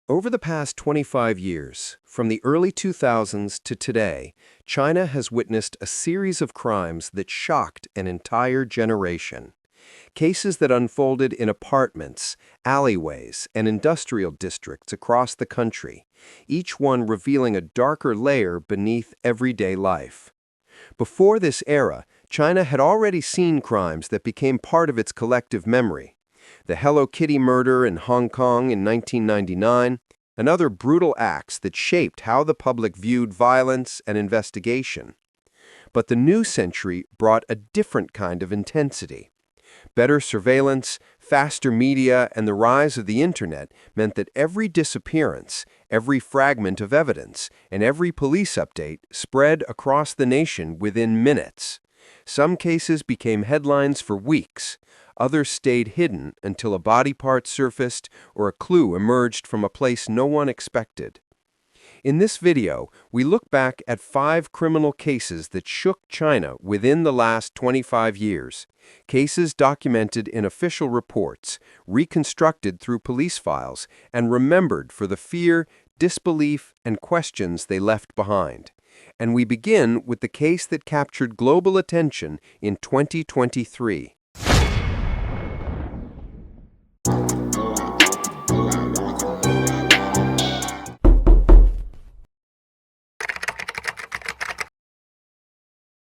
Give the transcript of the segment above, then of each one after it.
Over the past 25 years, from the early 2000s to today, China has witnessed a series of crimes that shocked an entire generation. Cases that unfolded in apartments, alleyways, and industrial districts across the country, each one revealing a darker layer beneath everyday life. Before this era, China had already seen crimes that became part of its collective memory. The Hello Kitty murder in Hong Kong in 1999, and other brutal acts that shaped how the public viewed violence and investigation. But the new century brought a different kind of intensity. Better surveillance, faster media, and the rise of the internet meant that every disappearance, every fragment of evidence, and every police update spread across the nation within minutes. Some cases became headlines for weeks. Others stayed hidden until a body part surfaced or a clue emerged from a place no one expected. In this video, we look back at 5 criminal cases that shook China within the last 25 years. Cases documented in official reports, reconstructed through police files, and remembered for the fear, disbelief, and questions they left behind. And we begin with the case that captured global attention in 2023.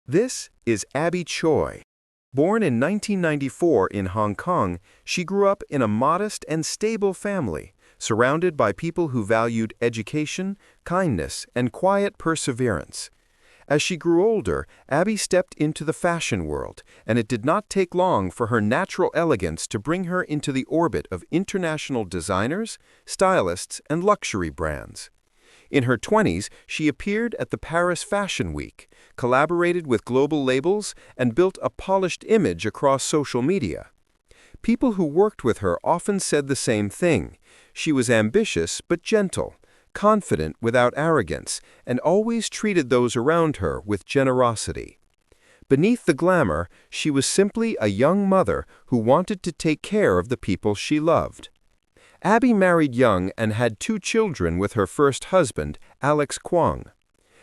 This is Abby Choi. Born in 1994 in Hong Kong, she grew up in a modest and stable family, surrounded by people who valued education, kindness, and quiet perseverance. As she grew older, Abby stepped into the fashion world, and it did not take long for her natural elegance to bring her into the orbit of international designers, stylists, and luxury brands. In her 20s, she appeared at the Paris Fashion Week, collaborated with global labels, and built a polished image across social media. People who worked with her often said the same thing. She was ambitious but gentle, confident without arrogance, and always treated those around her with generosity. Beneath the glamour, she was simply a young mother who wanted to take care of the people she loved. Abby married young and had 2 children with her first husband, Alex Kwong.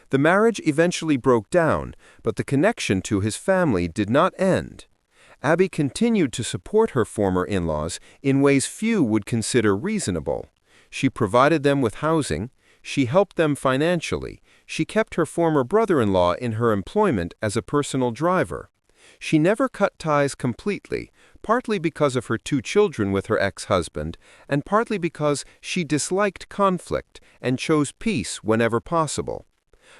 The marriage eventually broke down, but the connection to his family did not end. Abby continued to support her former in-laws in ways few would consider reasonable. She provided them with housing, she helped them financially, she kept her former brother-in-law in her employment as a personal driver. She never cut ties completely, partly because of her 2 children with her ex-husband, and partly because she disliked conflict and chose peace whenever possible.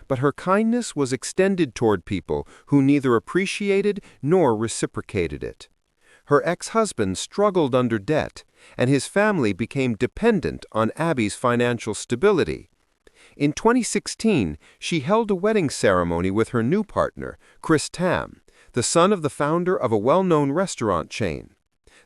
But her kindness was extended toward people who neither appreciated nor reciprocated it. Her ex-husband struggled under debt, and his family became dependent on Abby's financial stability. In 2016, she held a wedding ceremony with her new partner, Chris Tam, the son of the founder of a well-known restaurant chain.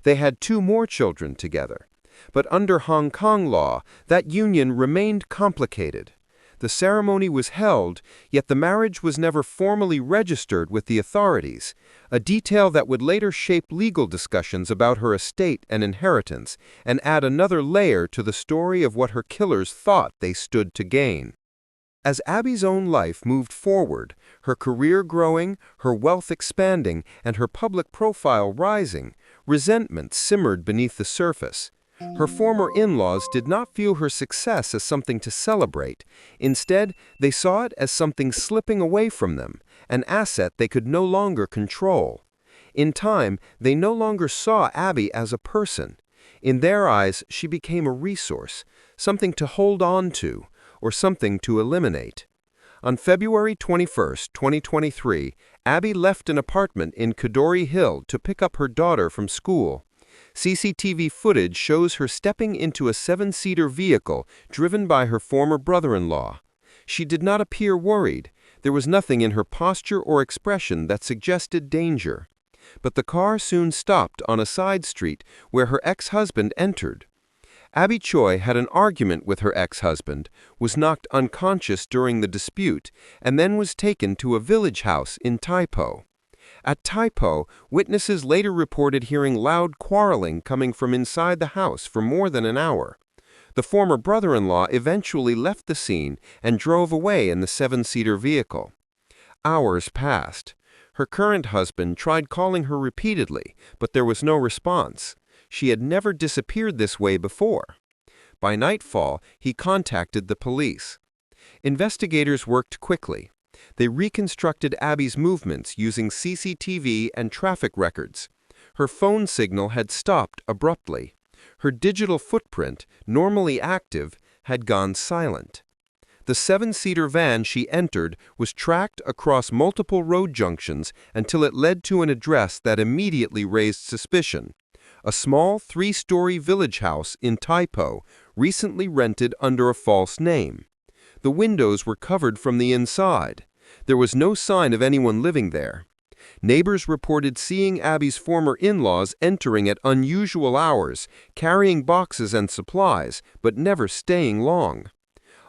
They had 2 more children together. But under Hong Kong law, that union remained complicated. The ceremony was held, yet the marriage was never formally registered with the authorities, a detail that would later shape legal discussions about her estate and inheritance, and add another layer to the story of what her killers thought they stood to gain. As Abby's own life moved forward, her career growing, her wealth expanding, and her public profile rising, resentment simmered beneath the surface. Her former in-laws did not view her success as something to celebrate. Instead, they saw it as something slipping away from them, an asset they could no longer control. In time, they no longer saw Abby as a person. In their eyes, she became a resource, something to hold on to, or something to eliminate. On February 21, 2023, Abby left an apartment in Kadoorie Hill to pick up her daughter from school. CCTV footage shows her stepping into a 7-seater vehicle driven by her former brother-in-law. She did not appear worried. There was nothing in her posture or expression that suggested danger. But the car soon stopped on a side street where her ex-husband entered. Abby Choi had an argument with her ex-husband, was knocked unconscious during the dispute, and then was taken to a village house in Tai Po. At Tai Po, witnesses later reported hearing loud quarreling coming from inside the house for more than an hour. The former brother-in-law eventually left the scene and drove away in the seven-seater vehicle. Hours passed. Her current husband tried calling her repeatedly, but there was no response. She had never disappeared this way before. By nightfall, he contacted the police. Investigators worked quickly. They reconstructed Abby's movements using CCTV and traffic records. Her phone signal had stopped abruptly. Her digital footprint, normally active, had gone silent. The seven-seater van she entered was tracked across multiple road junctions until it led to an address that immediately raised suspicion: a small three-story village house in Taipo, recently rented under a false name. The windows were covered from the inside. There was no sign of anyone living there. Neighbors reported seeing Abby's former in-laws entering at unusual hours, carrying boxes and supplies, but never staying long.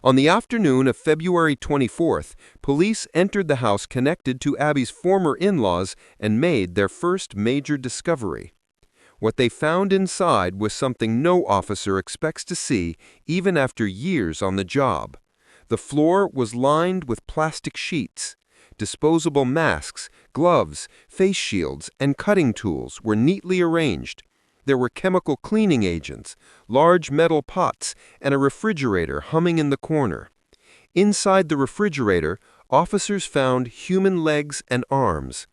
On the afternoon of February 24th, police entered the house connected to Abby's former in-laws and made their first major discovery. What they found inside was something no officer expects to see even after years on the job. The floor was lined with plastic sheets. Disposable masks, gloves, face shields, and cutting tools were neatly arranged. There were chemical cleaning agents, large metal pots, and a refrigerator humming in the corner. Inside the refrigerator, officers found human legs and arms.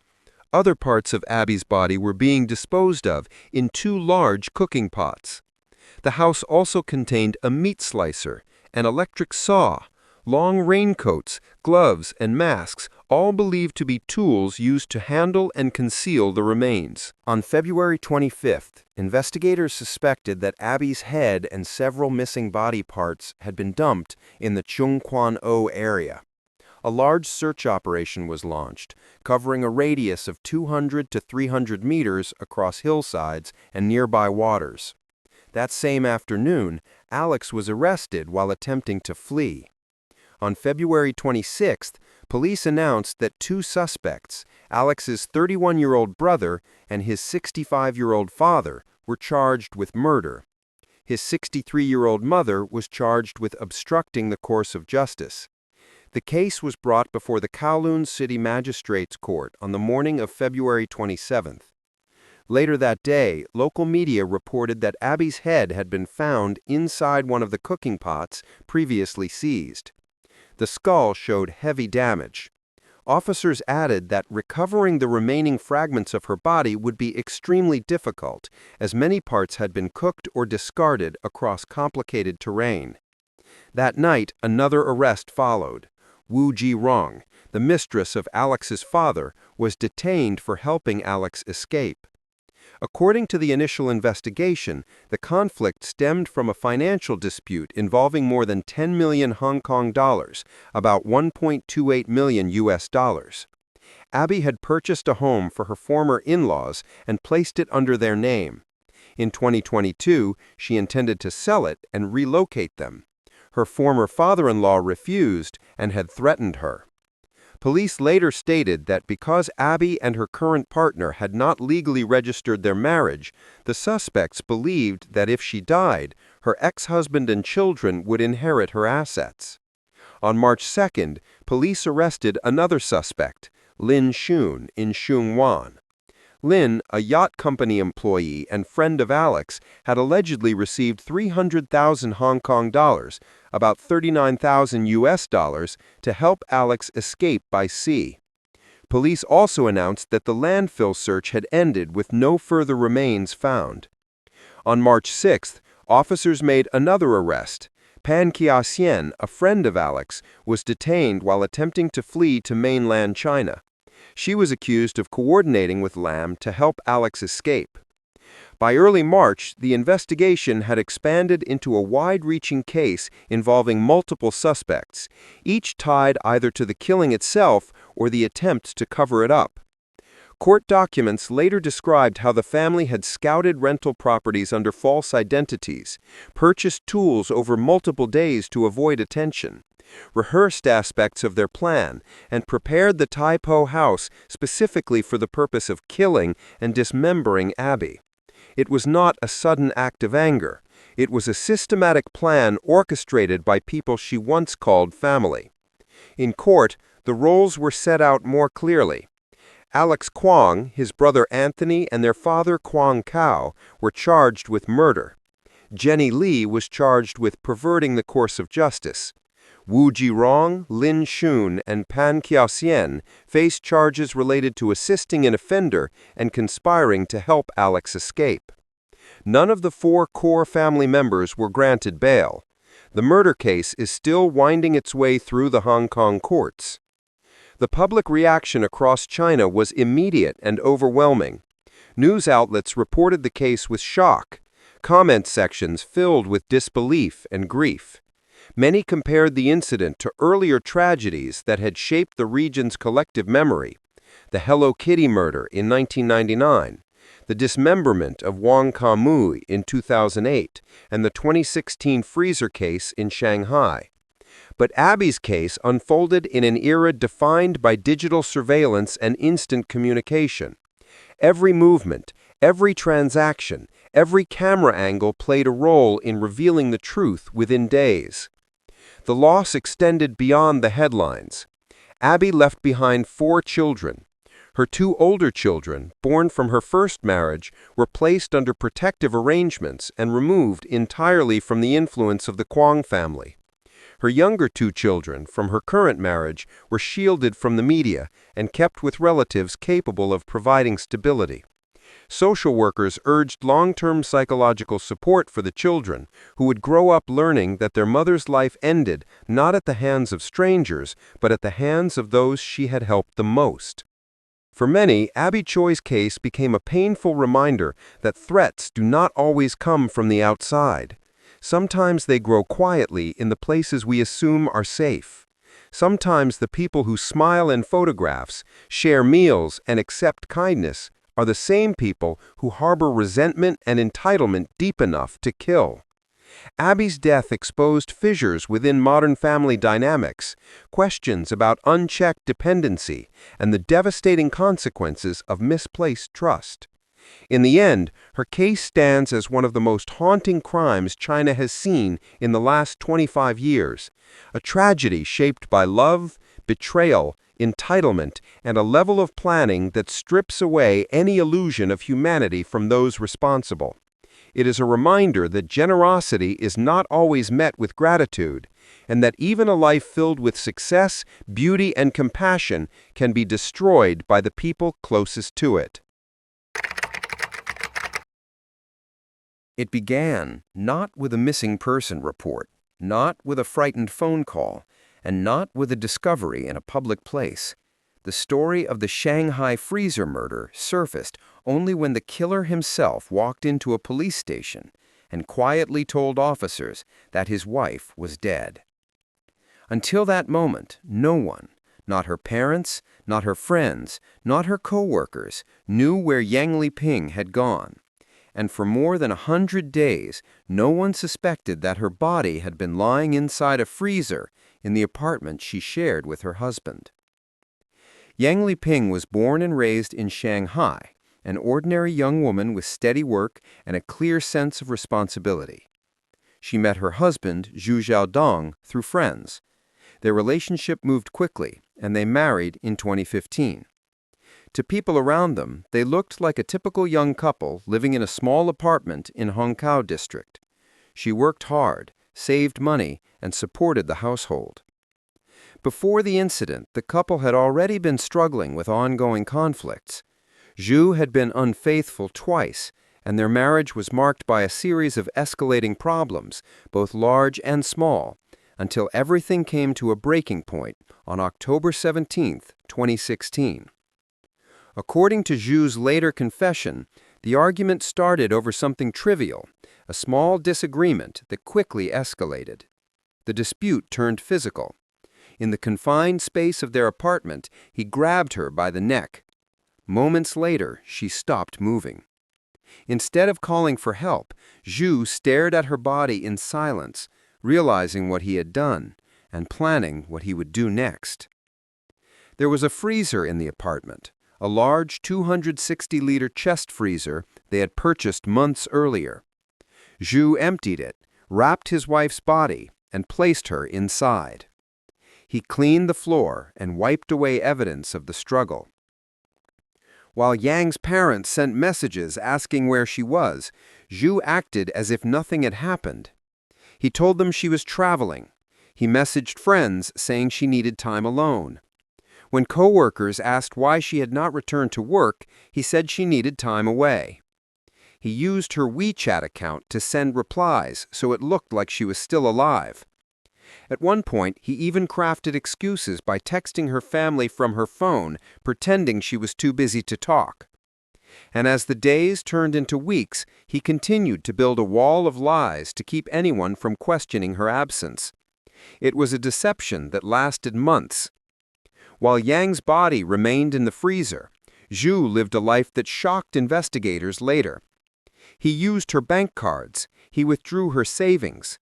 Other parts of Abby's body were being disposed of in two large cooking pots. The house also contained a meat slicer, an electric saw, long raincoats, gloves, and masks, all believed to be tools used to handle and conceal the remains. On February 25th, investigators suspected that Abby's head and several missing body parts had been dumped in the Chungkwan-o area. A large search operation was launched, covering a radius of 200 to 300 meters across hillsides and nearby waters. That same afternoon, Alex was arrested while attempting to flee. On February 26th, police announced that two suspects, Alex's 31-year-old brother and his 65-year-old father, were charged with murder. His 63-year-old mother was charged with obstructing the course of justice. The case was brought before the Kowloon City Magistrates Court on the morning of February 27th. Later that day, local media reported that Abby's head had been found inside one of the cooking pots previously seized. The skull showed heavy damage. Officers added that recovering the remaining fragments of her body would be extremely difficult, as many parts had been cooked or discarded across complicated terrain. That night, another arrest followed. Woo Ji-rong, the mistress of Alex's father, was detained for helping Alex escape. According to the initial investigation, the conflict stemmed from a financial dispute involving more than 10 million Hong Kong dollars, about 1.28 million US dollars. Abby had purchased a home for her former in-laws and placed it under their name. In 2022, she intended to sell it and relocate them. Her former father-in-law refused and had threatened her. Police later stated that because Abby and her current partner had not legally registered their marriage, the suspects believed that if she died, her ex-husband and children would inherit her assets. On March 2nd, police arrested another suspect, Lin Shun, in Shungwan. Lin, a yacht company employee and friend of Alex, had allegedly received 300,000 Hong Kong dollars, about 39,000 US dollars, to help Alex escape by sea. Police also announced that the landfill search had ended with no further remains found. On March 6th, officers made another arrest. Pan Kia-sien, a friend of Alex, was detained while attempting to flee to mainland China. She was accused of coordinating with Lam to help Alex escape. By early March, the investigation had expanded into a wide-reaching case involving multiple suspects, each tied either to the killing itself or the attempt to cover it up. Court documents later described how the family had scouted rental properties under false identities, purchased tools over multiple days to avoid attention, rehearsed aspects of their plan, and prepared the Taipo house specifically for the purpose of killing and dismembering Abby. It was not a sudden act of anger. It was a systematic plan orchestrated by people she once called family. In court, the roles were set out more clearly. Alex Kwong, his brother Anthony, and their father Kwong Kao were charged with murder. Jenny Lee was charged with perverting the course of justice. Wu Jirong, Lin Shun, and Pan Kiaoxian faced charges related to assisting an offender and conspiring to help Alex escape. None of the 4 core family members were granted bail. The murder case is still winding its way through the Hong Kong courts. The public reaction across China was immediate and overwhelming. News outlets reported the case with shock, comment sections filled with disbelief and grief. Many compared the incident to earlier tragedies that had shaped the region's collective memory: the Hello Kitty murder in 1999, the dismemberment of Wong Ka-mui in 2008, and the 2016 freezer case in Shanghai. But Abby's case unfolded in an era defined by digital surveillance and instant communication. Every movement, every transaction, every camera angle played a role in revealing the truth within days. The loss extended beyond the headlines. Abby left behind 4 children. Her 2 older children, born from her first marriage, were placed under protective arrangements and removed entirely from the influence of the Kwong family. Her younger 2 children, from her current marriage, were shielded from the media and kept with relatives capable of providing stability. Social workers urged long-term psychological support for the children, who would grow up learning that their mother's life ended not at the hands of strangers, but at the hands of those she had helped the most. For many, Abby Choi's case became a painful reminder that threats do not always come from the outside. Sometimes they grow quietly in the places we assume are safe. Sometimes the people who smile in photographs, share meals, and accept kindness are the same people who harbor resentment and entitlement deep enough to kill. Abby's death exposed fissures within modern family dynamics, questions about unchecked dependency, and the devastating consequences of misplaced trust. In the end, her case stands as one of the most haunting crimes China has seen in the last 25 years, a tragedy shaped by love, betrayal, entitlement, and a level of planning that strips away any illusion of humanity from those responsible. It is a reminder that generosity is not always met with gratitude, and that even a life filled with success, beauty, and compassion can be destroyed by the people closest to it. It began not with a missing person report, not with a frightened phone call, and not with a discovery in a public place. The story of the Shanghai freezer murder surfaced only when the killer himself walked into a police station and quietly told officers that his wife was dead. Until that moment, no one, not her parents, not her friends, not her co-workers, knew where Yang Liping had gone. And for more than 100 days, no one suspected that her body had been lying inside a freezer in the apartment she shared with her husband. Yang Liping was born and raised in Shanghai, an ordinary young woman with steady work and a clear sense of responsibility. She met her husband, Zhu Xiaodong, through friends. Their relationship moved quickly, and they married in 2015. To people around them, they looked like a typical young couple living in a small apartment in Hongkou district. She worked hard, saved money, and supported the household. Before the incident, the couple had already been struggling with ongoing conflicts. Zhu had been unfaithful twice, and their marriage was marked by a series of escalating problems, both large and small, until everything came to a breaking point on October 17, 2016. According to Zhu's later confession, the argument started over something trivial, a small disagreement that quickly escalated. The dispute turned physical. In the confined space of their apartment, he grabbed her by the neck. Moments later, she stopped moving. Instead of calling for help, Zhu stared at her body in silence, realizing what he had done and planning what he would do next. There was a freezer in the apartment, a large 260-liter chest freezer they had purchased months earlier. Zhu emptied it, wrapped his wife's body, and placed her inside. He cleaned the floor and wiped away evidence of the struggle. While Yang's parents sent messages asking where she was, Zhu acted as if nothing had happened. He told them she was traveling. He messaged friends saying she needed time alone. When co-workers asked why she had not returned to work, he said she needed time away. He used her WeChat account to send replies so it looked like she was still alive. At one point, he even crafted excuses by texting her family from her phone, pretending she was too busy to talk. And as the days turned into weeks, he continued to build a wall of lies to keep anyone from questioning her absence. It was a deception that lasted months. While Yang's body remained in the freezer, Zhu lived a life that shocked investigators later. He used her bank cards. He withdrew her savings.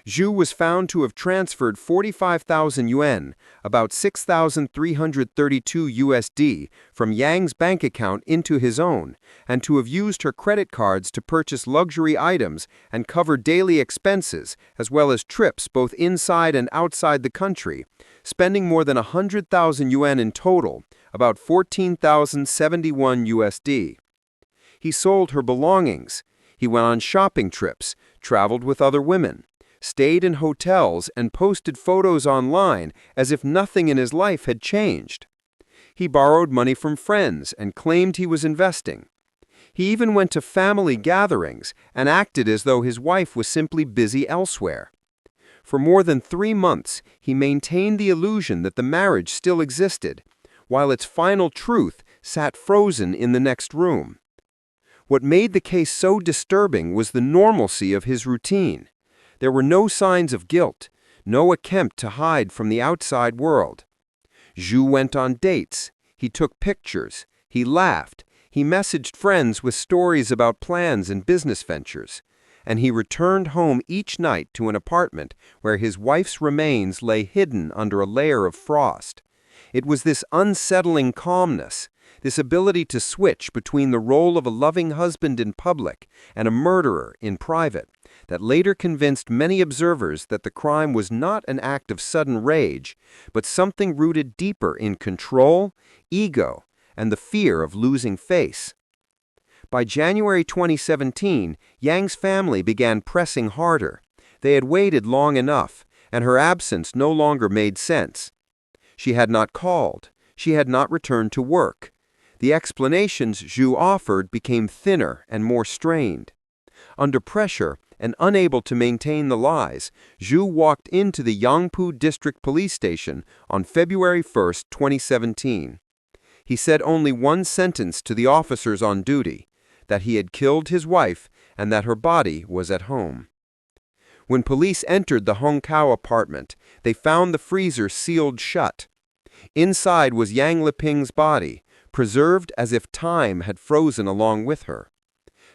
Zhu was found to have transferred 45,000 yuan, about 6,332 USD, from Yang's bank account into his own, and to have used her credit cards to purchase luxury items and cover daily expenses, as well as trips both inside and outside the country, spending more than 100,000 yuan in total, about 14,071 USD. He sold her belongings. He went on shopping trips, traveled with other women, stayed in hotels, and posted photos online as if nothing in his life had changed. He borrowed money from friends and claimed he was investing. He even went to family gatherings and acted as though his wife was simply busy elsewhere. For more than 3 months, he maintained the illusion that the marriage still existed, while its final truth sat frozen in the next room. What made the case so disturbing was the normalcy of his routine. There were no signs of guilt, no attempt to hide from the outside world. Zhu went on dates, he took pictures, he laughed, he messaged friends with stories about plans and business ventures, and he returned home each night to an apartment where his wife's remains lay hidden under a layer of frost. It was this unsettling calmness, this ability to switch between the role of a loving husband in public and a murderer in private, that later convinced many observers that the crime was not an act of sudden rage, but something rooted deeper in control, ego, and the fear of losing face. By January 2017, Yang's family began pressing harder. They had waited long enough, and her absence no longer made sense. She had not called. She had not returned to work. The explanations Zhu offered became thinner and more strained. Under pressure and unable to maintain the lies, Zhu walked into the Yangpu District Police Station on February 1, 2017. He said only one sentence to the officers on duty, that he had killed his wife and that her body was at home. When police entered the Hongkou apartment, they found the freezer sealed shut. Inside was Yang Liping's body, preserved as if time had frozen along with her.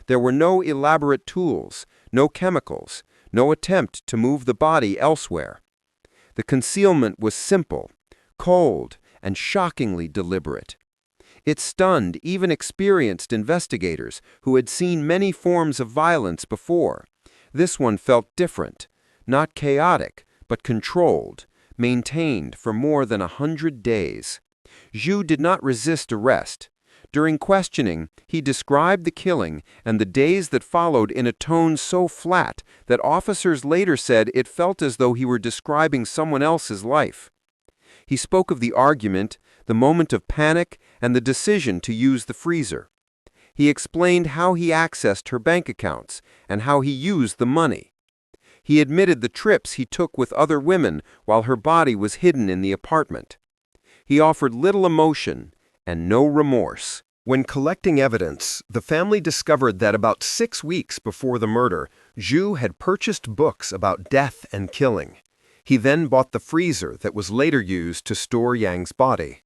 There were no elaborate tools, no chemicals, no attempt to move the body elsewhere. The concealment was simple, cold, and shockingly deliberate. It stunned even experienced investigators who had seen many forms of violence before. This one felt different, not chaotic, but controlled, maintained for more than 100 days. Zhu did not resist arrest. During questioning, he described the killing and the days that followed in a tone so flat that officers later said it felt as though he were describing someone else's life. He spoke of the argument, the moment of panic, and the decision to use the freezer. He explained how he accessed her bank accounts and how he used the money. He admitted the trips he took with other women while her body was hidden in the apartment. He offered little emotion and no remorse. When collecting evidence, the family discovered that about 6 weeks before the murder, Zhu had purchased books about death and killing. He then bought the freezer that was later used to store Yang's body.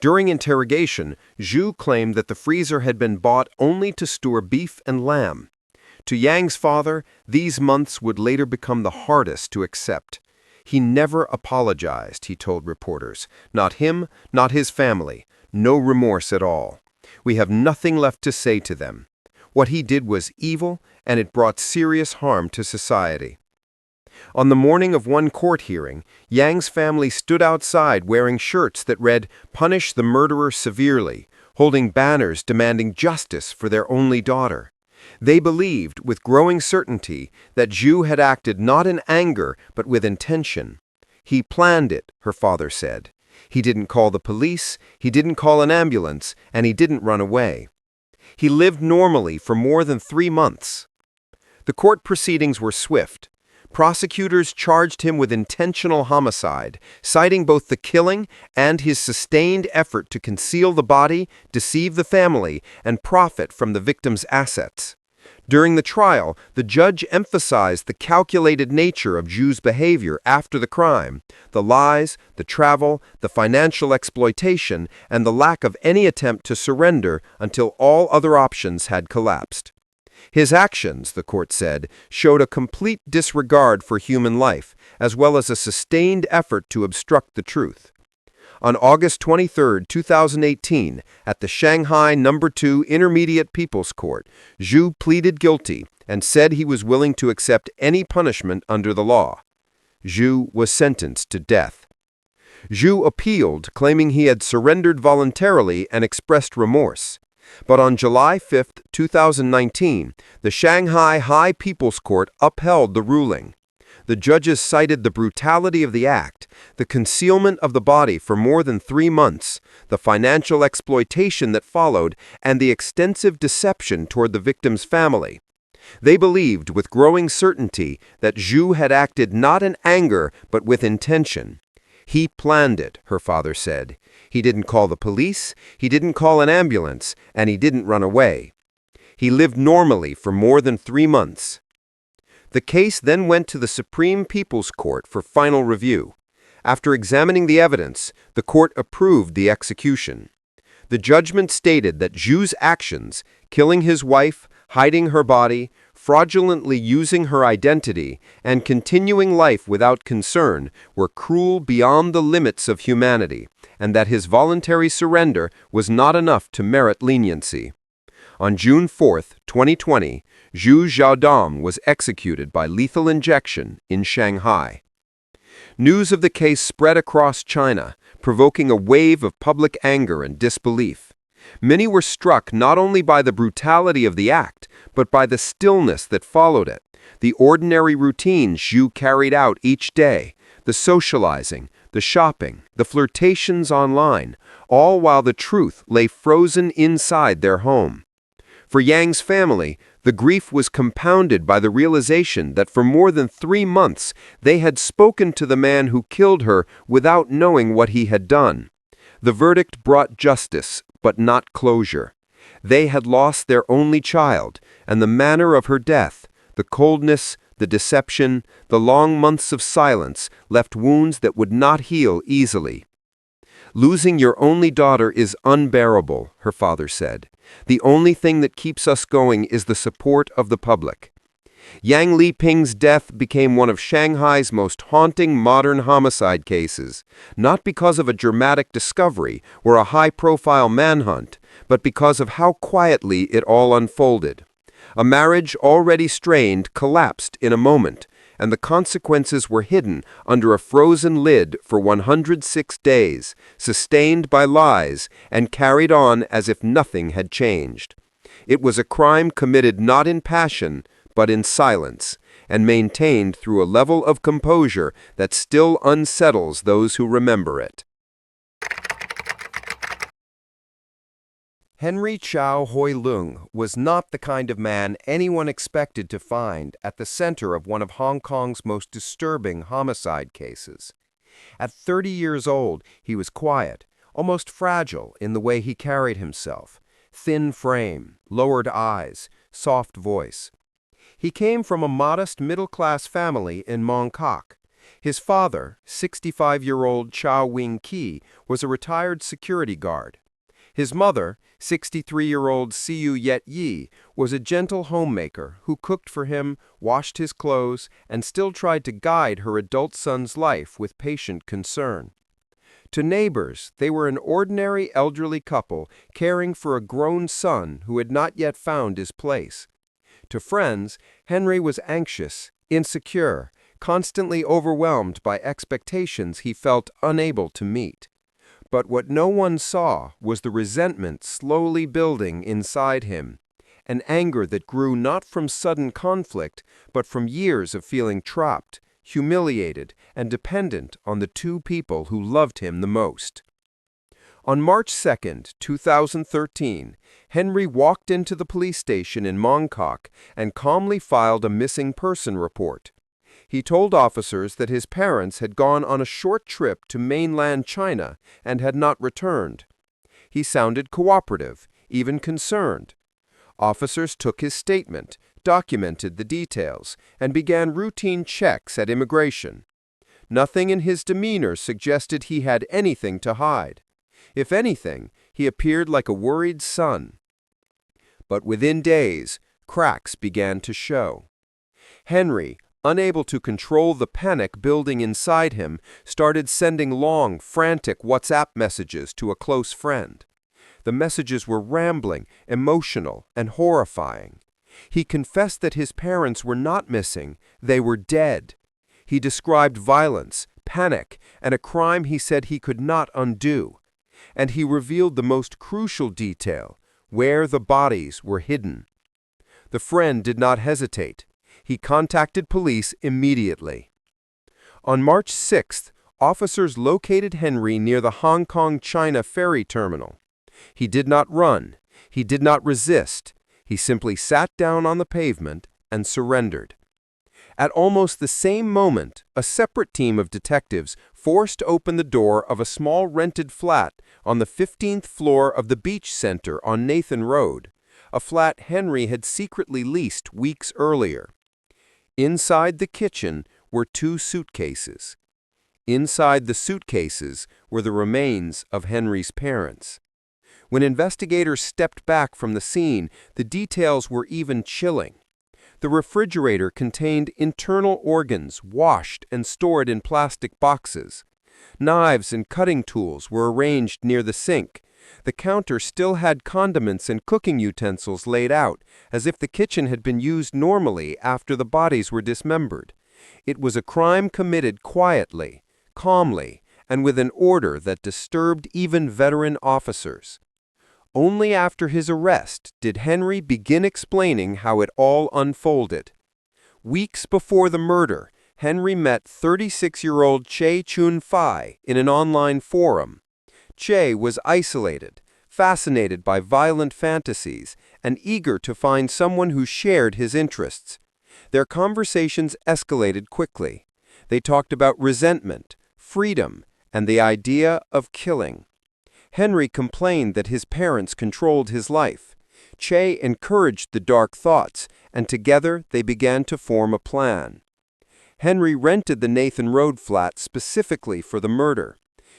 During interrogation, Zhu claimed that the freezer had been bought only to store beef and lamb. To Yang's father, these months would later become the hardest to accept. He never apologized, he told reporters. Not him, not his family. No remorse at all. We have nothing left to say to them. What he did was evil, and it brought serious harm to society. On the morning of one court hearing, Yang's family stood outside wearing shirts that read, "Punish the murderer severely," holding banners demanding justice for their only daughter. They believed, with growing certainty, that Zhu had acted not in anger but with intention. "He planned it," her father said. "He didn't call the police, he didn't call an ambulance, and he didn't run away. He lived normally for more than 3 months." The court proceedings were swift. Prosecutors charged him with intentional homicide, citing both the killing and his sustained effort to conceal the body, deceive the family, and profit from the victim's assets. During the trial, the judge emphasized the calculated nature of Zhu's behavior after the crime, the lies, the travel, the financial exploitation, and the lack of any attempt to surrender until all other options had collapsed. His actions, the court said, showed a complete disregard for human life, as well as a sustained effort to obstruct the truth. On August 23, 2018, at the Shanghai No. 2 Intermediate People's Court, Zhu pleaded guilty and said he was willing to accept any punishment under the law. Zhu was sentenced to death. Zhu appealed, claiming he had surrendered voluntarily and expressed remorse. But on July 5, 2019, the Shanghai High People's Court upheld the ruling. The judges cited the brutality of the act, the concealment of the body for more than 3 months, the financial exploitation that followed, and the extensive deception toward the victim's family. They believed with growing certainty that Zhu had acted not in anger but with intention. "He planned it," her father said. "He didn't call the police, he didn't call an ambulance, and he didn't run away. He lived normally for more than 3 months." The case then went to the Supreme People's Court for final review. After examining the evidence, the court approved the execution. The judgment stated that Zhu's actions, killing his wife, hiding her body, fraudulently using her identity, and continuing life without concern, were cruel beyond the limits of humanity, and that his voluntary surrender was not enough to merit leniency. On June 4, 2020, Zhu Xiaodong was executed by lethal injection in Shanghai. News of the case spread across China, provoking a wave of public anger and disbelief. Many were struck not only by the brutality of the act, but by the stillness that followed it, the ordinary routines Zhu carried out each day, the socializing, the shopping, the flirtations online, all while the truth lay frozen inside their home. For Yang's family, the grief was compounded by the realization that for more than 3 months they had spoken to the man who killed her without knowing what he had done. The verdict brought justice, but not closure. They had lost their only child, and the manner of her death, the coldness, the deception, the long months of silence left wounds that would not heal easily. "Losing your only daughter is unbearable," her father said. "The only thing that keeps us going is the support of the public." Yang Liping's death became one of Shanghai's most haunting modern homicide cases, not because of a dramatic discovery or a high-profile manhunt, but because of how quietly it all unfolded. A marriage already strained collapsed in a moment, and the consequences were hidden under a frozen lid for 106 days, sustained by lies, and carried on as if nothing had changed. It was a crime committed not in passion, but in silence, and maintained through a level of composure that still unsettles those who remember it. Henry Chau Hoi Lung was not the kind of man anyone expected to find at the center of one of Hong Kong's most disturbing homicide cases. At 30 years old, he was quiet, almost fragile in the way he carried himself. Thin frame, lowered eyes, soft voice. He came from a modest middle-class family in Mong Kok. His father, 65-year-old Chow Wing-ki, was a retired security guard. His mother, 63-year-old Siu Yet Yi, was a gentle homemaker who cooked for him, washed his clothes, and still tried to guide her adult son's life with patient concern. To neighbors, they were an ordinary elderly couple caring for a grown son who had not yet found his place. To friends, Henry was anxious, insecure, constantly overwhelmed by expectations he felt unable to meet. But what no one saw was the resentment slowly building inside him, an anger that grew not from sudden conflict, but from years of feeling trapped, humiliated, and dependent on the two people who loved him the most. On March 2, 2013, Henry walked into the police station in Mongkok and calmly filed a missing person report. He told officers that his parents had gone on a short trip to mainland China and had not returned. He sounded cooperative, even concerned. Officers took his statement, documented the details, and began routine checks at immigration. Nothing in his demeanor suggested he had anything to hide. If anything, he appeared like a worried son. But within days, cracks began to show. Henry, unable to control the panic building inside him, started sending long, frantic WhatsApp messages to a close friend. The messages were rambling, emotional, and horrifying. He confessed that his parents were not missing, they were dead. He described violence, panic, and a crime he said he could not undo. And he revealed the most crucial detail, where the bodies were hidden. The friend did not hesitate. He contacted police immediately. On March 6th, officers located Henry near the Hong Kong-China ferry terminal. He did not run. He did not resist. He simply sat down on the pavement and surrendered. At almost the same moment, a separate team of detectives forced open the door of a small rented flat on the 15th floor of the Beach Center on Nathan Road, a flat Henry had secretly leased weeks earlier. Inside the kitchen were 2 suitcases. Inside the suitcases were the remains of Henry's parents. When investigators stepped back from the scene, the details were even chilling. The refrigerator contained internal organs washed and stored in plastic boxes. Knives and cutting tools were arranged near the sink. The counter still had condiments and cooking utensils laid out, as if the kitchen had been used normally after the bodies were dismembered. It was a crime committed quietly, calmly, and with an order that disturbed even veteran officers. Only after his arrest did Henry begin explaining how it all unfolded. Weeks before the murder, Henry met 36-year-old Choi Chun-fai in an online forum. Choi was isolated, fascinated by violent fantasies, and eager to find someone who shared his interests. Their conversations escalated quickly. They talked about resentment, freedom, and the idea of killing. Henry complained that his parents controlled his life. Choi encouraged the dark thoughts, and together they began to form a plan. Henry rented the Nathan Road flat specifically for the murder.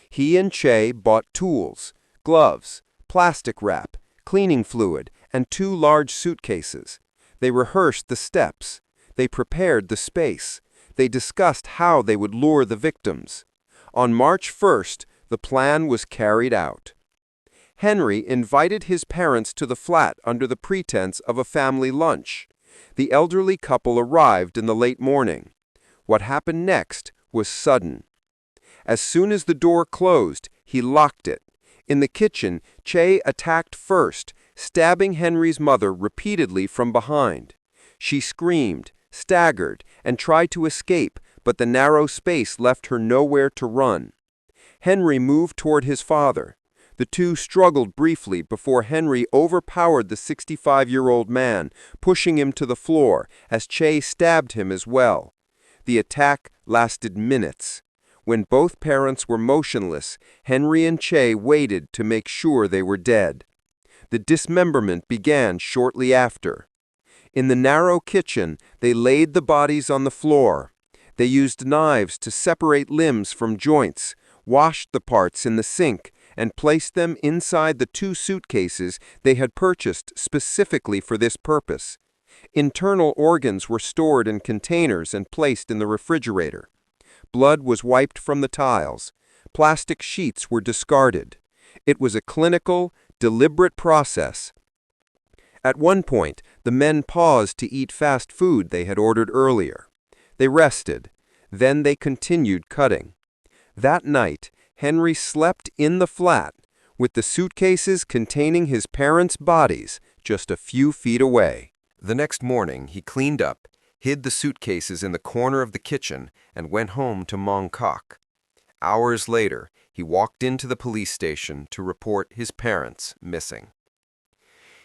He and Choi bought tools, gloves, plastic wrap, cleaning fluid, and 2 large suitcases. They rehearsed the steps. They prepared the space. They discussed how they would lure the victims. On March 1st, the plan was carried out. Henry invited his parents to the flat under the pretense of a family lunch. The elderly couple arrived in the late morning. What happened next was sudden. As soon as the door closed, he locked it. In the kitchen, Choi attacked first, stabbing Henry's mother repeatedly from behind. She screamed, staggered, and tried to escape, but the narrow space left her nowhere to run. Henry moved toward his father. The two struggled briefly before Henry overpowered the 65-year-old man, pushing him to the floor as Choi stabbed him as well. The attack lasted minutes. When both parents were motionless, Henry and Choi waited to make sure they were dead. The dismemberment began shortly after. In the narrow kitchen, they laid the bodies on the floor. They used knives to separate limbs from joints, washed the parts in the sink, and placed them inside the 2 suitcases they had purchased specifically for this purpose. Internal organs were stored in containers and placed in the refrigerator. Blood was wiped from the tiles. Plastic sheets were discarded. It was a clinical, deliberate process. At one point, the men paused to eat fast food they had ordered earlier. They rested. Then they continued cutting. That night, Henry slept in the flat, with the suitcases containing his parents' bodies just a few feet away. The next morning, he cleaned up, hid the suitcases in the corner of the kitchen, and went home to Mongkok. Hours later, he walked into the police station to report his parents missing.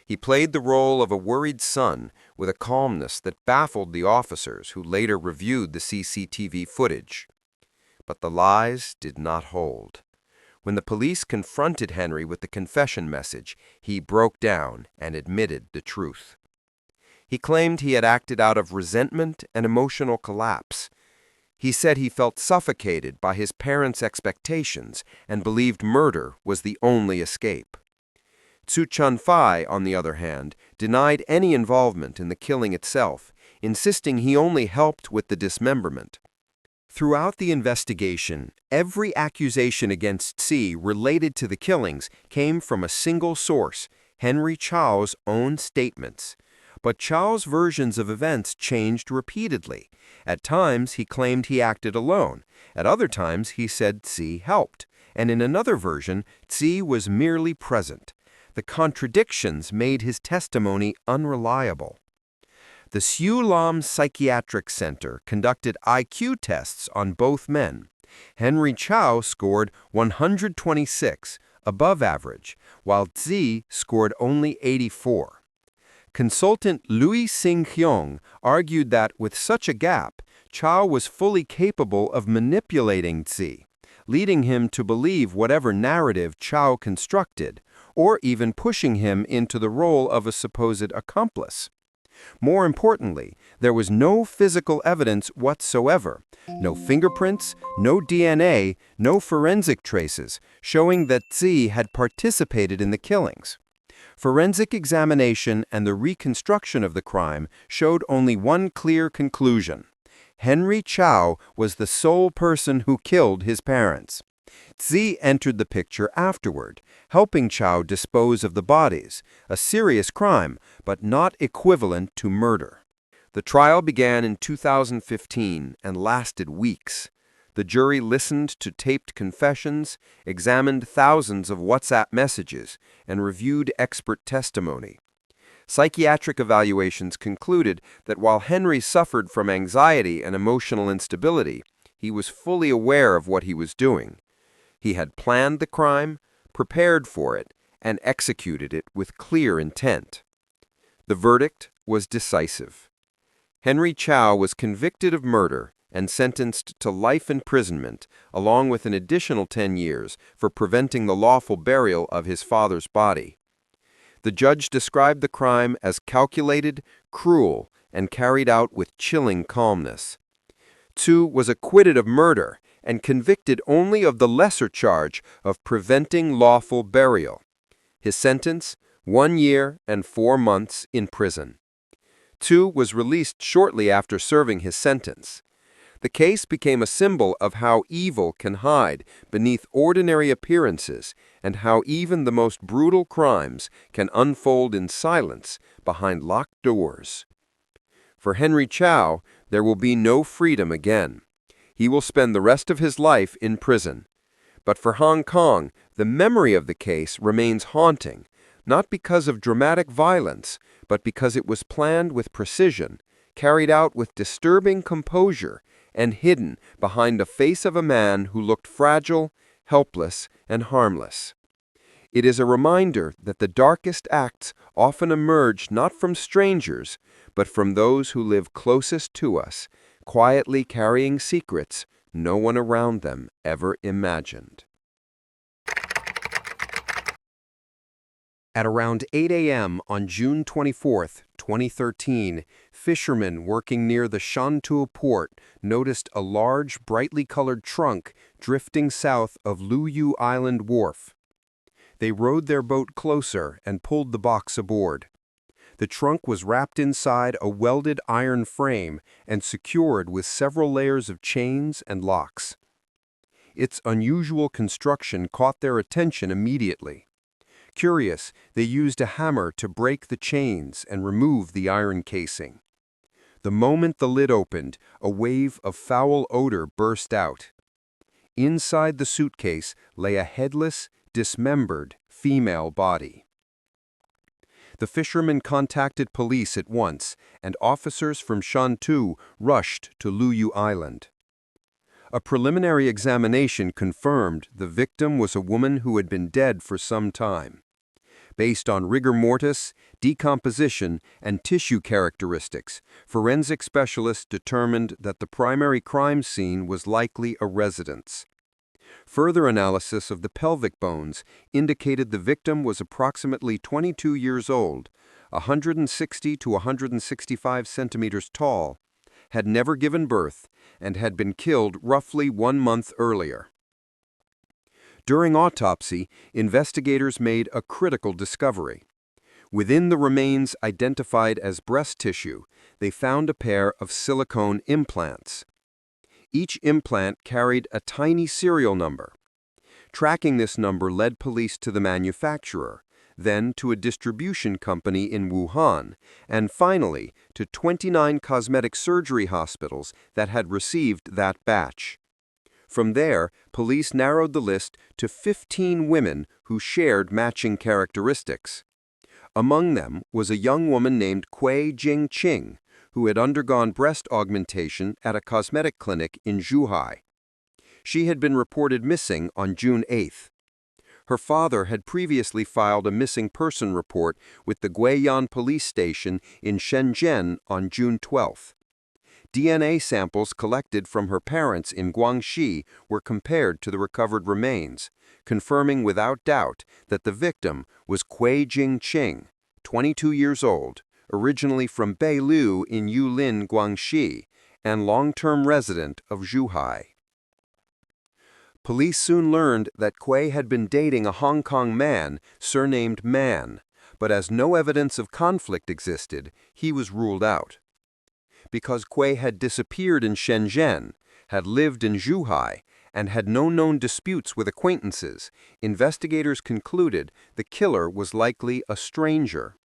He played the role of a worried son with a calmness that baffled the officers who later reviewed the CCTV footage. But the lies did not hold. When the police confronted Henry with the confession message, he broke down and admitted the truth. He claimed he had acted out of resentment and emotional collapse. He said he felt suffocated by his parents' expectations and believed murder was the only escape. Tzu Chun-fai, on the other hand, denied any involvement in the killing itself, insisting he only helped with the dismemberment. Throughout the investigation, every accusation against Tzu related to the killings came from a single source, Henry Chau's own statements. But Chau's versions of events changed repeatedly. At times, he claimed he acted alone. At other times, he said Tzu helped. And in another version, Tzu was merely present. The contradictions made his testimony unreliable. The Siu Lam Psychiatric Center conducted IQ tests on both men. Henry Chau scored 126, above average, while Tzu scored only 84. Consultant Louis Sing-hyung argued that with such a gap, Chau was fully capable of manipulating Tzu, leading him to believe whatever narrative Chau constructed, or even pushing him into the role of a supposed accomplice. More importantly, there was no physical evidence whatsoever, no fingerprints, no DNA, no forensic traces, showing that Tzu had participated in the killings. Forensic examination and the reconstruction of the crime showed only one clear conclusion. Henry Chau was the sole person who killed his parents. Tzu entered the picture afterward, helping Chau dispose of the bodies, a serious crime, but not equivalent to murder. The trial began in 2015 and lasted weeks. The jury listened to taped confessions, examined thousands of WhatsApp messages, and reviewed expert testimony. Psychiatric evaluations concluded that while Henry suffered from anxiety and emotional instability, he was fully aware of what he was doing. He had planned the crime, prepared for it, and executed it with clear intent. The verdict was decisive. Henry Chau was convicted of murder and sentenced to life imprisonment, along with an additional 10 years for preventing the lawful burial of his father's body. The judge described the crime as calculated, cruel, and carried out with chilling calmness. Tzu was acquitted of murder and convicted only of the lesser charge of preventing lawful burial. His sentence, 1 year and 4 months in prison. Tzu was released shortly after serving his sentence. The case became a symbol of how evil can hide beneath ordinary appearances and how even the most brutal crimes can unfold in silence behind locked doors. For Henry Chau, there will be no freedom again. He will spend the rest of his life in prison. But for Hong Kong, the memory of the case remains haunting, not because of dramatic violence, but because it was planned with precision, carried out with disturbing composure, and hidden behind the face of a man who looked fragile, helpless, and harmless. It is a reminder that the darkest acts often emerge not from strangers, but from those who live closest to us, quietly carrying secrets no one around them ever imagined. At around 8 a.m. on June 24, 2013, fishermen working near the Shantou port noticed a large, brightly colored trunk drifting south of Luyu Island Wharf. They rowed their boat closer and pulled the box aboard. The trunk was wrapped inside a welded iron frame and secured with several layers of chains and locks. Its unusual construction caught their attention immediately. Curious, they used a hammer to break the chains and remove the iron casing. The moment the lid opened, a wave of foul odor burst out. Inside the suitcase lay a headless, dismembered female body. The fishermen contacted police at once, and officers from Shantou rushed to Luyu Island. A preliminary examination confirmed the victim was a woman who had been dead for some time. Based on rigor mortis, decomposition, and tissue characteristics, forensic specialists determined that the primary crime scene was likely a residence. Further analysis of the pelvic bones indicated the victim was approximately 22 years old, 160 to 165 centimeters tall, had never given birth, and had been killed roughly 1 month earlier. During autopsy, investigators made a critical discovery. Within the remains identified as breast tissue, they found a pair of silicone implants. Each implant carried a tiny serial number. Tracking this number led police to the manufacturer, then to a distribution company in Wuhan, and finally to 29 cosmetic surgery hospitals that had received that batch. From there, police narrowed the list to 15 women who shared matching characteristics. Among them was a young woman named Jingqing, who had undergone breast augmentation at a cosmetic clinic in Zhuhai. She had been reported missing on June 8th. Her father had previously filed a missing person report with the Guiyan police station in Shenzhen on June 12th. DNA samples collected from her parents in Guangxi were compared to the recovered remains, confirming without doubt that the victim was Jingqing, 22 years old, originally from Beilu in Yulin, Guangxi, and long-term resident of Zhuhai. Police soon learned that Choi had been dating a Hong Kong man surnamed Man, but as no evidence of conflict existed, he was ruled out. Because Choi had disappeared in Shenzhen, had lived in Zhuhai, and had no known disputes with acquaintances, investigators concluded the killer was likely a stranger.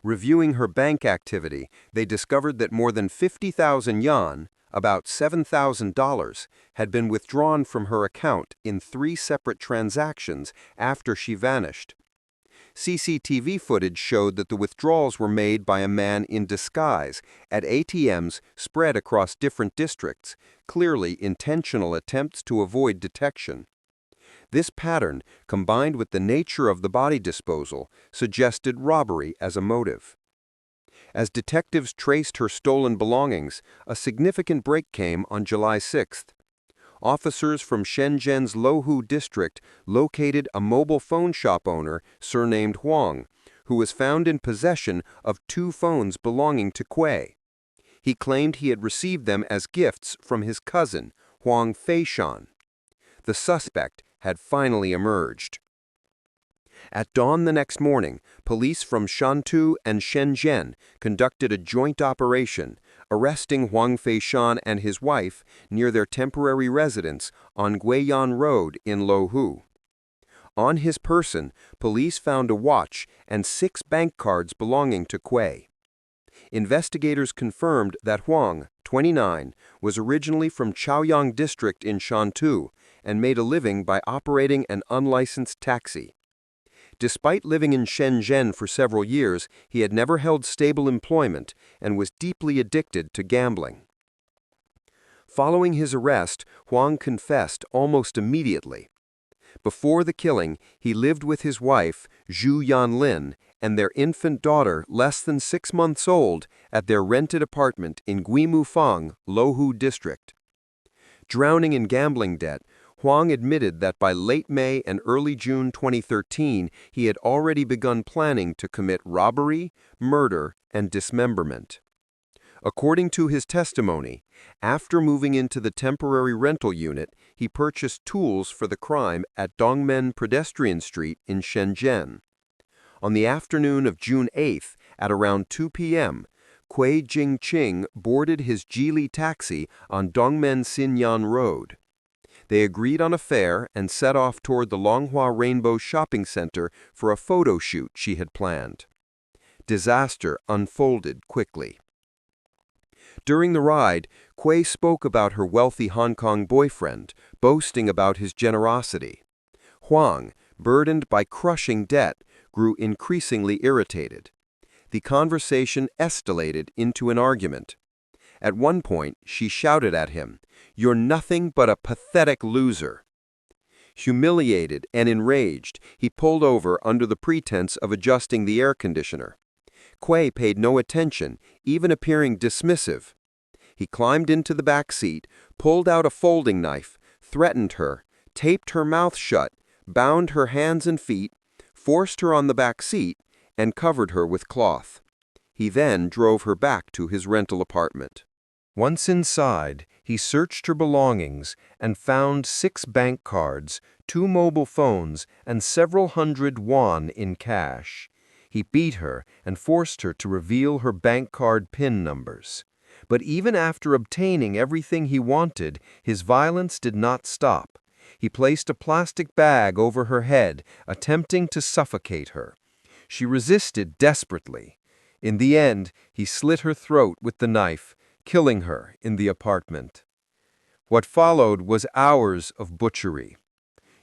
Reviewing her bank activity, they discovered that more than 50,000 yuan, about $7,000, had been withdrawn from her account in 3 separate transactions after she vanished. CCTV footage showed that the withdrawals were made by a man in disguise at ATMs spread across different districts, clearly intentional attempts to avoid detection. This pattern, combined with the nature of the body disposal, suggested robbery as a motive. As detectives traced her stolen belongings, a significant break came on July 6th. Officers from Shenzhen's Luohu district located a mobile phone shop owner surnamed Wong, who was found in possession of 2 phones belonging to Choi. He claimed he had received them as gifts from his cousin, Huang Feishan. The suspect had finally emerged. At dawn the next morning, police from Shantou and Shenzhen conducted a joint operation, arresting Huang Feishan and his wife near their temporary residence on Guiyan Road in Luohu. On his person, police found a watch and 6 bank cards belonging to Choi. Investigators confirmed that Huang, 29, was originally from Chaoyang district in Shantou and made a living by operating an unlicensed taxi. Despite living in Shenzhen for several years, he had never held stable employment and was deeply addicted to gambling. Following his arrest, Huang confessed almost immediately. Before the killing, he lived with his wife, Zhu Yanlin, and their infant daughter, less than 6 months old, at their rented apartment in Guimufang, Luohu district. Drowning in gambling debt, Huang admitted that by late May and early June 2013, he had already begun planning to commit robbery, murder, and dismemberment. According to his testimony, after moving into the temporary rental unit, he purchased tools for the crime at Dongmen Pedestrian Street in Shenzhen. On the afternoon of June 8th, at around 2 p.m., Jingqing boarded his Geely taxi on Dongmen Xinyan Road. They agreed on a fare and set off toward the Longhua Rainbow Shopping Center for a photo shoot she had planned. Disaster unfolded quickly. During the ride, Choi spoke about her wealthy Hong Kong boyfriend, boasting about his generosity. Wong, burdened by crushing debt, grew increasingly irritated. The conversation escalated into an argument. At one point, she shouted at him, "You're nothing but a pathetic loser." Humiliated and enraged, he pulled over under the pretense of adjusting the air conditioner. Choi paid no attention, even appearing dismissive. He climbed into the back seat, pulled out a folding knife, threatened her, taped her mouth shut, bound her hands and feet, forced her on the back seat, and covered her with cloth. He then drove her back to his rental apartment. Once inside, he searched her belongings and found 6 bank cards, 2 mobile phones, and several hundred won in cash. He beat her and forced her to reveal her bank card PIN numbers. But even after obtaining everything he wanted, his violence did not stop. He placed a plastic bag over her head, attempting to suffocate her. She resisted desperately. In the end, he slit her throat with the knife, killing her in the apartment. What followed was hours of butchery.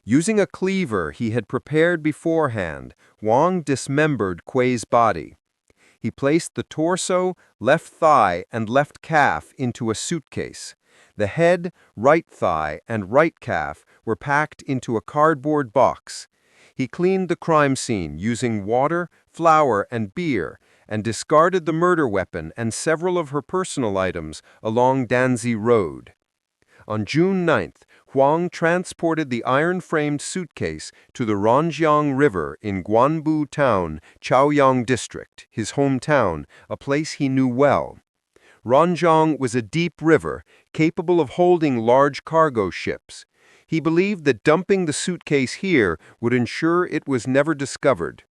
Using a cleaver he had prepared beforehand, Wong dismembered Choi's body. He placed the torso, left thigh, and left calf into a suitcase. The head, right thigh, and right calf were packed into a cardboard box. He cleaned the crime scene using water, flour, and beer, and discarded the murder weapon and several of her personal items along Danzi Road. On June 9th, Wong transported the iron-framed suitcase to the Ranjiang River in Guanbu Town, Chaoyang District, his hometown, a place he knew well. Ranjiang was a deep river, capable of holding large cargo ships. He believed that dumping the suitcase here would ensure it was never discovered.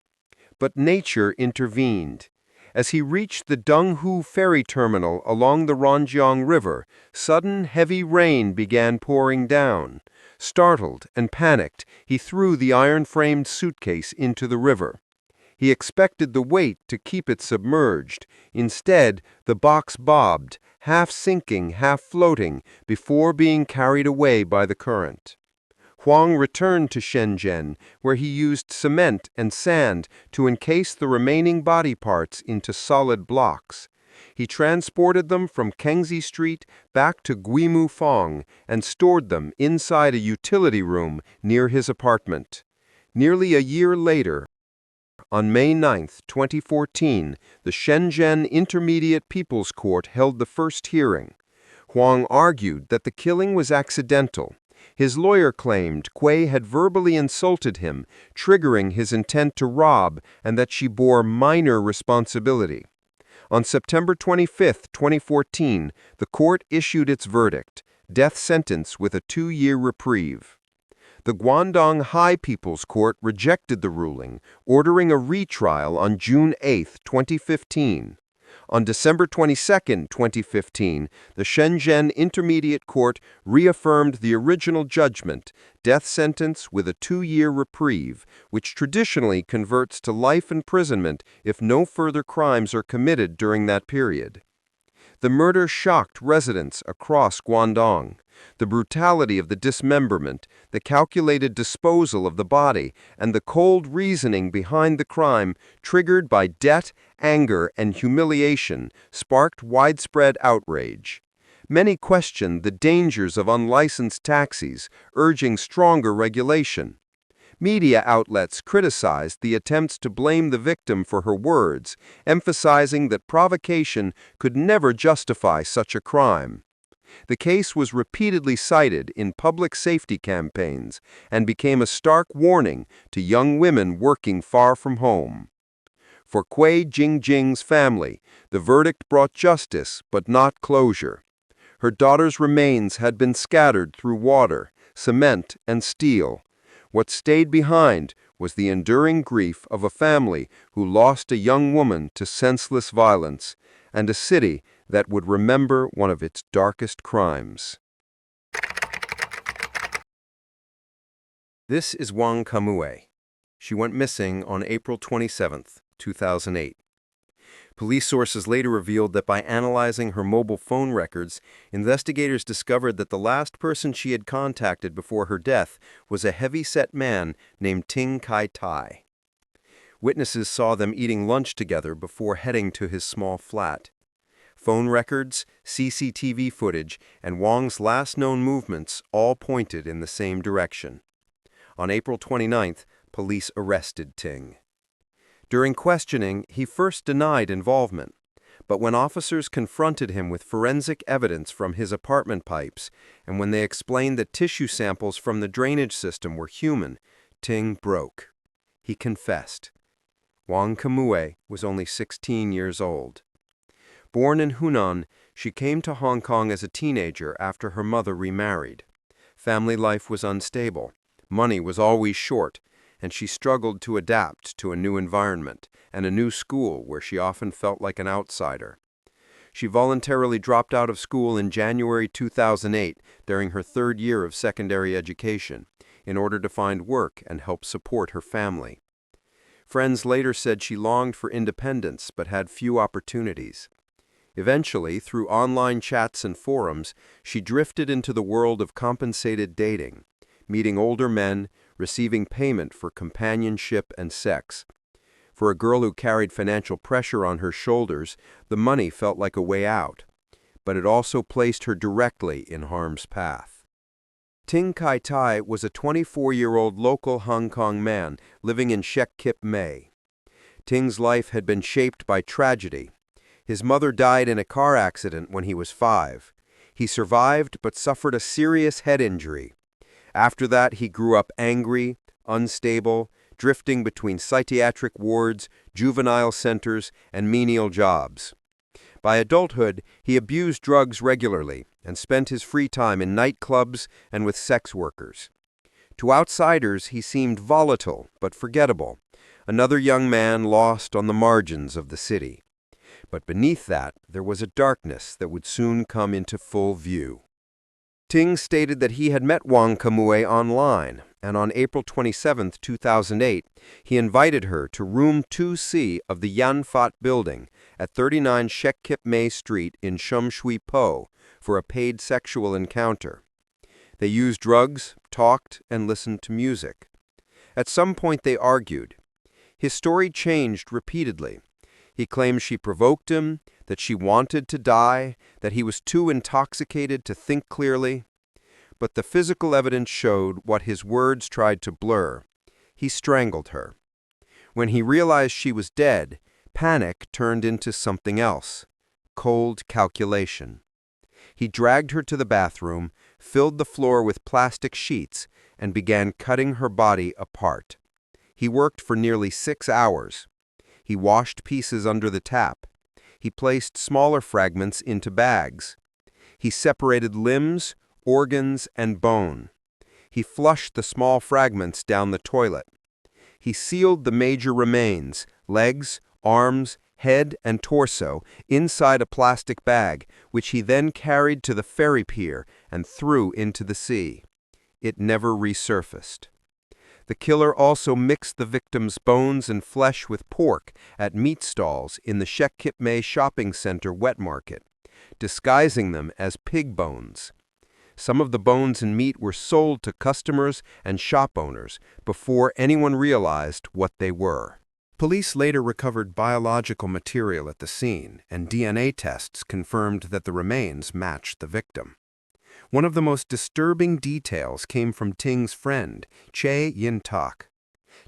But nature intervened. As he reached the Donghu ferry terminal along the Ranjiang River, sudden heavy rain began pouring down. Startled and panicked, he threw the iron-framed suitcase into the river. He expected the weight to keep it submerged. Instead, the box bobbed, half sinking, half floating, before being carried away by the current. Wong returned to Shenzhen, where he used cement and sand to encase the remaining body parts into solid blocks. He transported them from Kengzi Street back to Guimu Fong and stored them inside a utility room near his apartment. Nearly a year later, on May 9, 2014, the Shenzhen Intermediate People's Court held the first hearing. Wong argued that the killing was accidental. His lawyer claimed Choi had verbally insulted him, triggering his intent to rob, and that she bore minor responsibility. On September 25, 2014, the court issued its verdict, death sentence with a 2-year reprieve. The Guangdong High People's Court rejected the ruling, ordering a retrial on June 8, 2015. On December 22, 2015, the Shenzhen Intermediate Court reaffirmed the original judgment, death sentence with a 2-year reprieve, which traditionally converts to life imprisonment if no further crimes are committed during that period. The murder shocked residents across Guangdong. The brutality of the dismemberment, the calculated disposal of the body, and the cold reasoning behind the crime, triggered by debt, anger, and humiliation, sparked widespread outrage. Many questioned the dangers of unlicensed taxis, urging stronger regulation. Media outlets criticized the attempts to blame the victim for her words, emphasizing that provocation could never justify such a crime. The case was repeatedly cited in public safety campaigns and became a stark warning to young women working far from home. For Kui Jingqing's family, the verdict brought justice but not closure. Her daughter's remains had been scattered through water, cement, and steel. What stayed behind was the enduring grief of a family who lost a young woman to senseless violence, and a city that would remember one of its darkest crimes. This is Wong Ka-mui. She went missing on April 27, 2008. Police sources later revealed that by analyzing her mobile phone records, investigators discovered that the last person she had contacted before her death was a heavy-set man named Ting Kai-tai. Witnesses saw them eating lunch together before heading to his small flat. Phone records, CCTV footage, and Wong's last known movements all pointed in the same direction. On April 29th, police arrested Ting. During questioning, he first denied involvement, but when officers confronted him with forensic evidence from his apartment pipes, and when they explained that tissue samples from the drainage system were human, Ting broke. He confessed. Wong Ka-mui was only 16 years old. Born in Hunan, she came to Hong Kong as a teenager after her mother remarried. Family life was unstable, money was always short, and she struggled to adapt to a new environment and a new school where she often felt like an outsider. She voluntarily dropped out of school in January 2008 during her third year of secondary education in order to find work and help support her family. Friends later said she longed for independence but had few opportunities. Eventually, through online chats and forums, she drifted into the world of compensated dating, meeting older men, receiving payment for companionship and sex. For a girl who carried financial pressure on her shoulders, the money felt like a way out, but it also placed her directly in harm's path. Ting Kai-tai was a 24-year-old local Hong Kong man living in Shek Kip Mei. Ting's life had been shaped by tragedy. His mother died in a car accident when he was 5. He survived but suffered a serious head injury. After that, he grew up angry, unstable, drifting between psychiatric wards, juvenile centers, and menial jobs. By adulthood, he abused drugs regularly and spent his free time in nightclubs and with sex workers. To outsiders, he seemed volatile but forgettable, another young man lost on the margins of the city. But beneath that, there was a darkness that would soon come into full view. Ting stated that he had met Wong Ka-mui online, and on April 27, 2008, he invited her to room 2C of the Yan Fat building at 39 Shek Kip Mei Street in Shum Shui Po for a paid sexual encounter. They used drugs, talked, and listened to music. At some point they argued. His story changed repeatedly. He claimed she provoked him, that she wanted to die, that he was too intoxicated to think clearly. But the physical evidence showed what his words tried to blur. He strangled her. When he realized she was dead, panic turned into something else: cold calculation. He dragged her to the bathroom, filled the floor with plastic sheets, and began cutting her body apart. He worked for nearly 6 hours. He washed pieces under the tap. He placed smaller fragments into bags. He separated limbs, organs, and bone. He flushed the small fragments down the toilet. He sealed the major remains, legs, arms, head, and torso, inside a plastic bag, which he then carried to the ferry pier and threw into the sea. It never resurfaced. The killer also mixed the victim's bones and flesh with pork at meat stalls in the Shek Kip Mei Shopping Center wet market, disguising them as pig bones. Some of the bones and meat were sold to customers and shop owners before anyone realized what they were. Police later recovered biological material at the scene, and DNA tests confirmed that the remains matched the victim. One of the most disturbing details came from Ting's friend, Choi.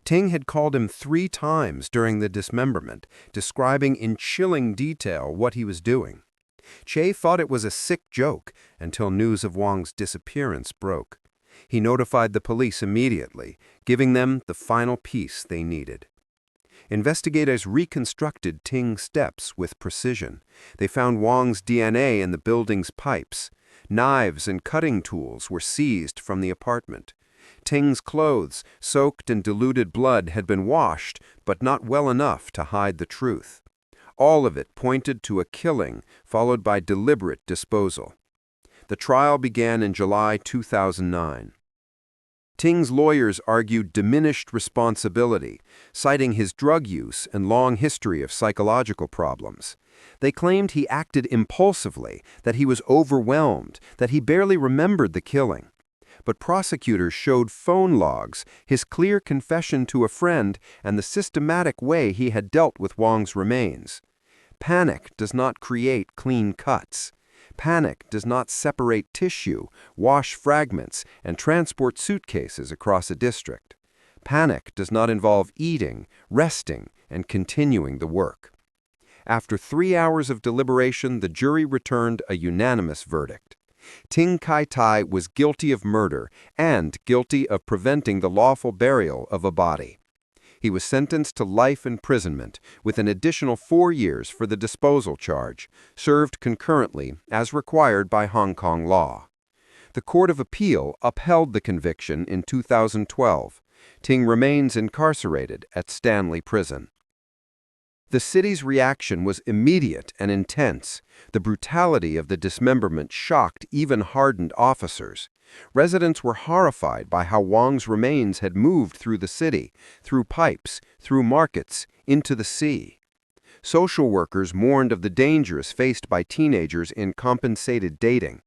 Ting had called him 3 times during the dismemberment, describing in chilling detail what he was doing. Choi thought it was a sick joke until news of Wong's disappearance broke. He notified the police immediately, giving them the final piece they needed. Investigators reconstructed Ting's steps with precision. They found Wong's DNA in the building's pipes. Knives and cutting tools were seized from the apartment. Ting's clothes, soaked in diluted blood, had been washed, but not well enough to hide the truth. All of it pointed to a killing, followed by deliberate disposal. The trial began in July 2009. Ting's lawyers argued diminished responsibility, citing his drug use and long history of psychological problems. They claimed he acted impulsively, that he was overwhelmed, that he barely remembered the killing. But prosecutors showed phone logs, his clear confession to a friend, and the systematic way he had dealt with Wong's remains. Panic does not create clean cuts. Panic does not separate tissue, wash fragments, and transport suitcases across a district. Panic does not involve eating, resting, and continuing the work. After 3 hours of deliberation, the jury returned a unanimous verdict. Ting Kai-tai was guilty of murder and guilty of preventing the lawful burial of a body. He was sentenced to life imprisonment with an additional 4 years for the disposal charge, served concurrently as required by Hong Kong law. The Court of Appeal upheld the conviction in 2012. Ting remains incarcerated at Stanley Prison. The city's reaction was immediate and intense. The brutality of the dismemberment shocked even hardened officers. Residents were horrified by how Wong's remains had moved through the city, through pipes, through markets, into the sea. Social workers mourned of the dangers faced by teenagers in compensated dating.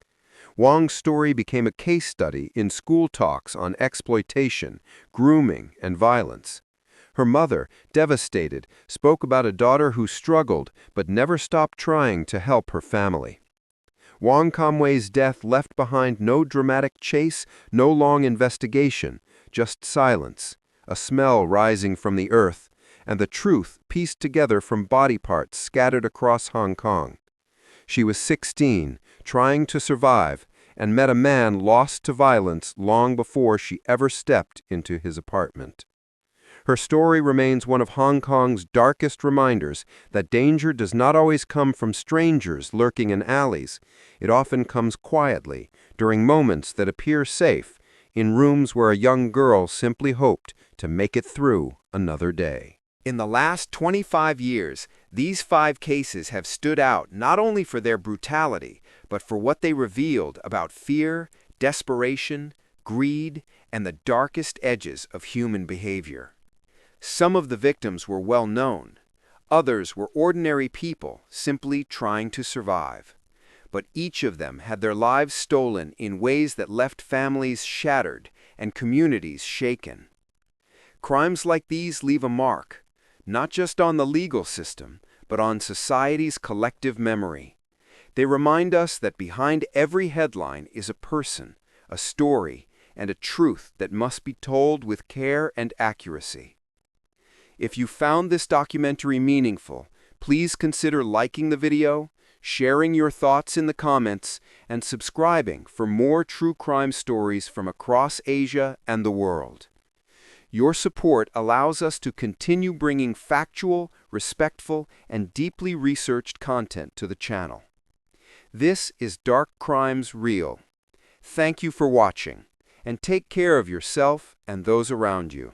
Wong's story became a case study in school talks on exploitation, grooming, and violence. Her mother, devastated, spoke about a daughter who struggled but never stopped trying to help her family. Wong Ka-mui's death left behind no dramatic chase, no long investigation, just silence, a smell rising from the earth, and the truth pieced together from body parts scattered across Hong Kong. She was 16, trying to survive, and met a man lost to violence long before she ever stepped into his apartment. Her story remains one of Hong Kong's darkest reminders that danger does not always come from strangers lurking in alleys. It often comes quietly, during moments that appear safe, in rooms where a young girl simply hoped to make it through another day. In the last 25 years, these 5 cases have stood out not only for their brutality, but for what they revealed about fear, desperation, greed, and the darkest edges of human behavior. Some of the victims were well known. Others were ordinary people simply trying to survive. But each of them had their lives stolen in ways that left families shattered and communities shaken. Crimes like these leave a mark, not just on the legal system, but on society's collective memory. They remind us that behind every headline is a person, a story, and a truth that must be told with care and accuracy. If you found this documentary meaningful, please consider liking the video, sharing your thoughts in the comments, and subscribing for more true crime stories from across Asia and the world. Your support allows us to continue bringing factual, respectful, and deeply researched content to the channel. This is Dark Crimes Real. Thank you for watching, and take care of yourself and those around you.